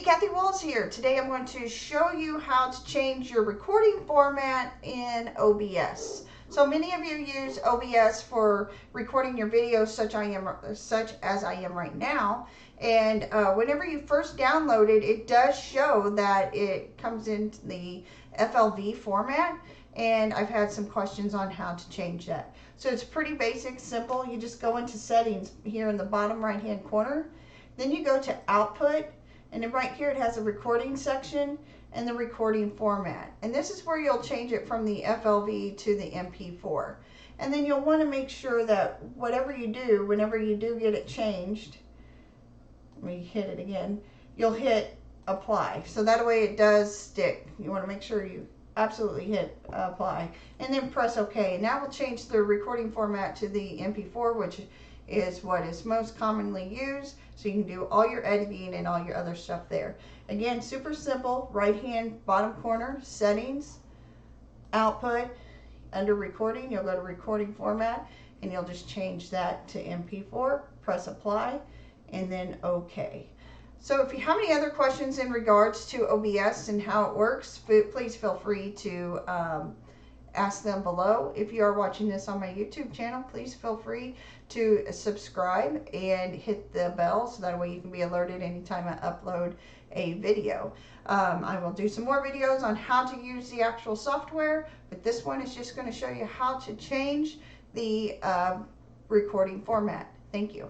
Kathy Walls here. Today I'm going to show you how to change your recording format in OBS. So many of you use OBS for recording your videos such as I am right now. And whenever you first download it, it does show that it comes in the FLV format. And I've had some questions on how to change that. So it's pretty basic, simple. You just go into settings here in the bottom right hand corner. Then you go to output. And then right here it has a recording section and the recording format. And this is where you'll change it from the FLV to the MP4. And then you'll want to make sure that whatever you do, whenever you do get it changed, let me hit it again, you'll hit apply. So that way it does stick. You want to make sure you absolutely hit apply. And then press OK. And that will change the recording format to the MP4, which is what is most commonly used, so you can do all your editing and all your other stuff there. Again, super simple. Right hand bottom corner, settings, output, under recording you'll go to recording format and you'll just change that to MP4, press apply, and then OK. So if you have any other questions in regards to OBS and how it works, please feel free to ask them below. If you are watching this on my YouTube channel, please feel free to subscribe and hit the bell so that way you can be alerted anytime I upload a video. I will do some more videos on how to use the actual software, but this one is just going to show you how to change the recording format. Thank you.